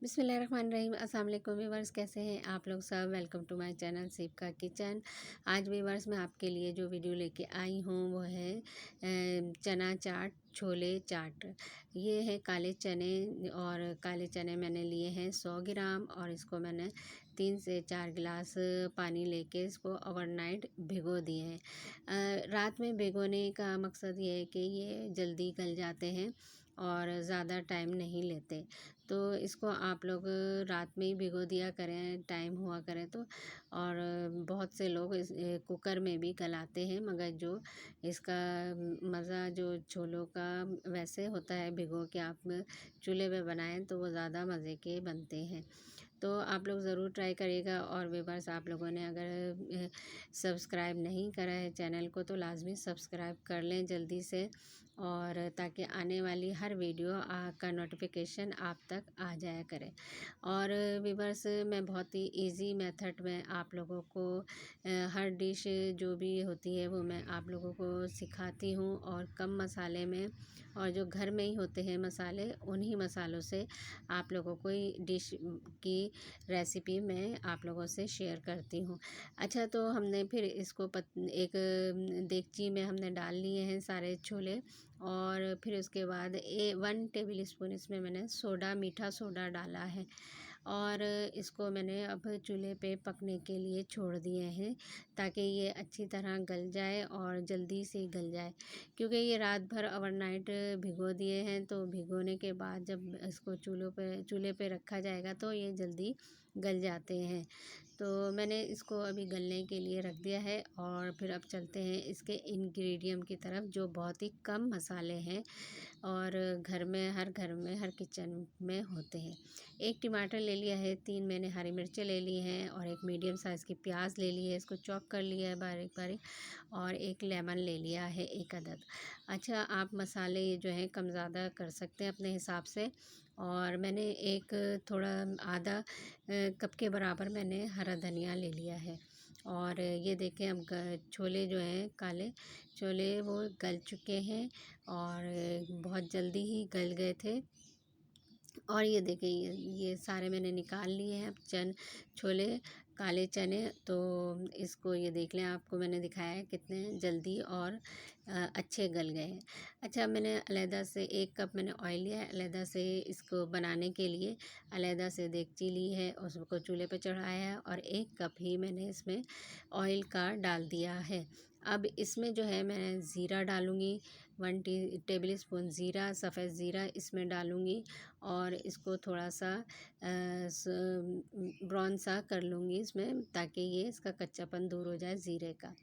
बिस्मिल्लाहिर्रहमानिर्रहीम। अस्सलाम वालेकुम व्यूवर्स, कैसे हैं आप लोग सब। Welcome to my channel Sipka kitchen. आज व्यूवर्स मैं आपके लिए जो वीडियो लेके आई हूँ वो है चना चाट, छोले चाट। ये है काले चने, और काले चने मैंने लिए हैं 100 ग्राम, और इसको मैंने 3 से 4 गिलास पानी लेके इसको ओवरनाइट भिगो दिए हैं। रात में भिगोने का मकसद ये है कि ये जल्दी गल जाते हैं और ज़्यादा टाइम नहीं लेते। तो इसको आप लोग रात में ही भिगो दिया करें, टाइम हुआ करे तो। और बहुत से लोग कुकर में भी गलाते हैं, मगर जो इसका मज़ा जो छोलों का वैसे होता है, भिगो के आप चूल्हे पे बनाएं तो वो ज़्यादा मज़े के बनते हैं। तो आप लोग ज़रूर ट्राई करिएगा। और व्यूअर्स, आप लोगों ने अगर सब्सक्राइब नहीं करा है चैनल को तो लाजमी सब्सक्राइब कर लें जल्दी से, और ताकि आने वाली हर वीडियो का नोटिफिकेशन आप तक आ जाया करे। और व्यूअर्स, मैं बहुत ही इजी मेथड में आप लोगों को हर डिश जो भी होती है वो मैं आप लोगों को सिखाती हूँ, और कम मसाले में, और जो घर में ही होते हैं मसाले, उन्हीं मसालों से आप लोगों को डिश की रेसिपी मैं आप लोगों से शेयर करती हूँ। अच्छा, तो हमने फिर इसको एक देगची में हमने डाल लिए हैं सारे छोले, और फिर उसके बाद 1 टेबल स्पून इसमें मैंने सोडा, मीठा सोडा डाला है, और इसको मैंने अब चूल्हे पे पकने के लिए छोड़ दिए हैं, ताकि ये अच्छी तरह गल जाए और जल्दी से गल जाए। क्योंकि ये रात भर ओवरनाइट भिगो दिए हैं, तो भिगोने के बाद जब इसको चूल्हे पे रखा जाएगा तो ये जल्दी गल जाते हैं। तो मैंने इसको अभी गलने के लिए रख दिया है, और फिर अब चलते हैं इसके इंग्रेडिएंट की तरफ, जो बहुत ही कम मसाले हैं और हर घर में, हर किचन में होते हैं। 1 टमाटर ले लिया है, 3 मैंने हरी मिर्चें ले ली हैं, और एक मीडियम साइज़ की प्याज ले ली है, इसको चॉप कर लिया है बारीक बारीक, और एक लेमन ले लिया है 1 अदद। अच्छा, आप मसाले ये जो हैं कम ज़्यादा कर सकते हैं अपने हिसाब से। और मैंने एक थोड़ा आधा कप के बराबर मैंने हरा धनिया ले लिया है। और ये देखें, अब छोले जो हैं काले छोले वो गल चुके हैं, और बहुत जल्दी ही गल गए थे। और ये देखिए, ये सारे मैंने निकाल लिए हैं अब छोले काले चने। तो इसको ये देख लें, आपको मैंने दिखाया है कितने जल्दी और अच्छे गल गए हैं। अच्छा, मैंने अलहदा से 1 कप मैंने ऑयल लिया है, अलहदा से इसको बनाने के लिए अलहदा से देगची ली है, उसको चूल्हे पे चढ़ाया है, और 1 कप ही मैंने इसमें ऑयल का डाल दिया है। अब इसमें जो है मैं ज़ीरा डालूँगी, 1 टेबल स्पून ज़ीरा, सफ़ेद ज़ीरा इसमें डालूँगी, और इसको थोड़ा सा ब्राउन सा कर लूँगी इसमें, ताकि ये इसका कच्चापन दूर हो जाए ज़ीरे का।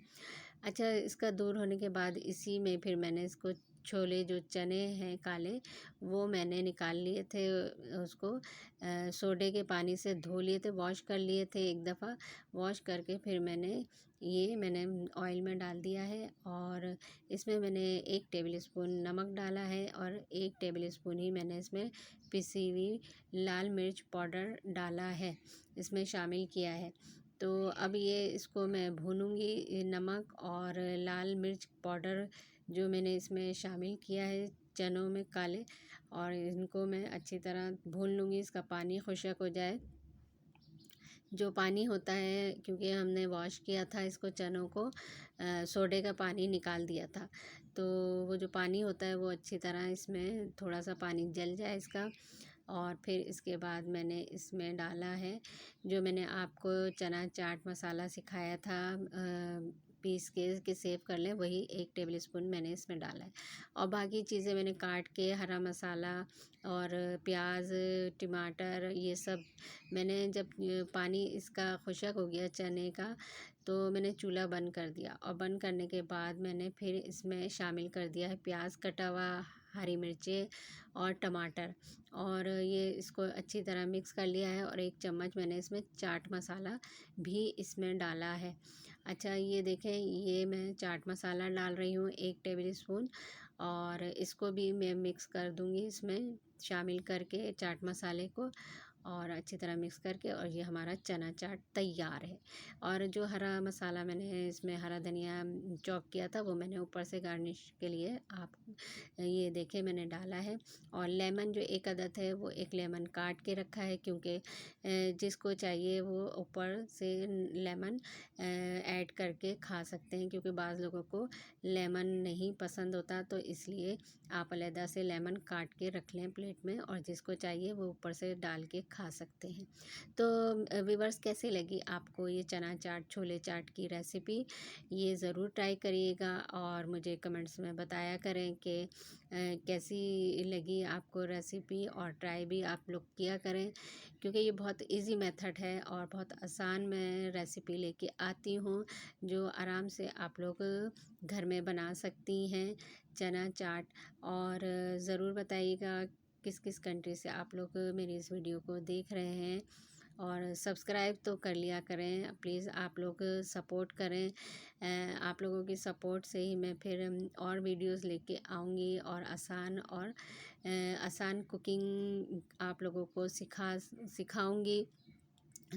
अच्छा, इसका दूर होने के बाद इसी में फिर मैंने इसको छोले जो चने हैं काले, वो मैंने निकाल लिए थे, उसको सोडे के पानी से धो लिए थे, वॉश कर लिए थे 1 दफ़ा। वॉश करके फिर मैंने ऑयल में डाल दिया है, और इसमें मैंने 1 टेबल स्पून नमक डाला है, और 1 टेबल स्पून ही मैंने इसमें पिसी हुई लाल मिर्च पाउडर डाला है, इसमें शामिल किया है। तो अब ये इसको मैं भूनूंगी, नमक और लाल मिर्च पाउडर जो मैंने इसमें शामिल किया है चनों में काले, और इनको मैं अच्छी तरह भून लूँगी, इसका पानी खुश्क हो जाए। जो पानी होता है, क्योंकि हमने वॉश किया था इसको, चनों को सोडे का पानी निकाल दिया था, तो वो जो पानी होता है वो अच्छी तरह इसमें थोड़ा सा पानी जल जाए इसका। और फिर इसके बाद मैंने इसमें डाला है जो मैंने आपको चना चाट मसाला सिखाया था, पीस के सेव कर लें, वही 1 टेबल स्पून मैंने इसमें डाला है। और बाकी चीज़ें मैंने काट के, हरा मसाला और प्याज, टमाटर, ये सब मैंने जब पानी इसका खुश्क हो गया चने का, तो मैंने चूल्हा बंद कर दिया, और बंद करने के बाद मैंने फिर इसमें शामिल कर दिया है प्याज कटा हुआ, हरी मिर्चें और टमाटर, और ये इसको अच्छी तरह मिक्स कर लिया है, और 1 चम्मच मैंने इसमें चाट मसाला भी इसमें डाला है। अच्छा, ये देखें, ये मैं चाट मसाला डाल रही हूँ 1 टेबल स्पून, और इसको भी मैं मिक्स कर दूँगी इसमें शामिल करके चाट मसाले को। और अच्छी तरह मिक्स करके, और ये हमारा चना चाट तैयार है। और जो हरा मसाला मैंने इसमें हरा धनिया चॉप किया था वो मैंने ऊपर से गार्निश के लिए आप ये देखें मैंने डाला है। और लेमन जो एक अदद है वो एक लेमन काट के रखा है, क्योंकि जिसको चाहिए वो ऊपर से लेमन ऐड करके खा सकते हैं, क्योंकि बाज़ लोगों को लेमन नहीं पसंद होता, तो इसलिए आप अलहदा से लेमन काट के रख लें प्लेट में, और जिसको चाहिए वो ऊपर से डाल के खा सकते हैं। तो व्यूअर्स, कैसे लगी आपको ये चना चाट छोले चाट की रेसिपी? ये ज़रूर ट्राई करिएगा और मुझे कमेंट्स में बताया करें कि कैसी लगी आपको रेसिपी, और ट्राई भी आप लोग किया करें, क्योंकि ये बहुत इजी मेथड है और बहुत आसान मैं रेसिपी लेके आती हूँ, जो आराम से आप लोग घर में बना सकती हैं चना चाट। और ज़रूर बताइएगा किस किस कंट्री से आप लोग मेरी इस वीडियो को देख रहे हैं, और सब्सक्राइब तो कर लिया करें प्लीज़, आप लोग सपोर्ट करें। आप लोगों की सपोर्ट से ही मैं फिर और वीडियोस लेके आऊँगी, और आसान कुकिंग आप लोगों को सिखाऊंगी।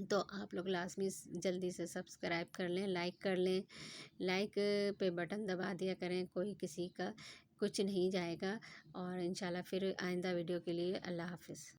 तो आप लोग लास्ट में जल्दी से सब्सक्राइब कर लें, लाइक कर लें। लाइक पे बटन दबा दिया करें, कोई किसी का कुछ नहीं जाएगा। और इंशाल्लाह फिर आइंदा वीडियो के लिए अल्लाह हाफ़िज़।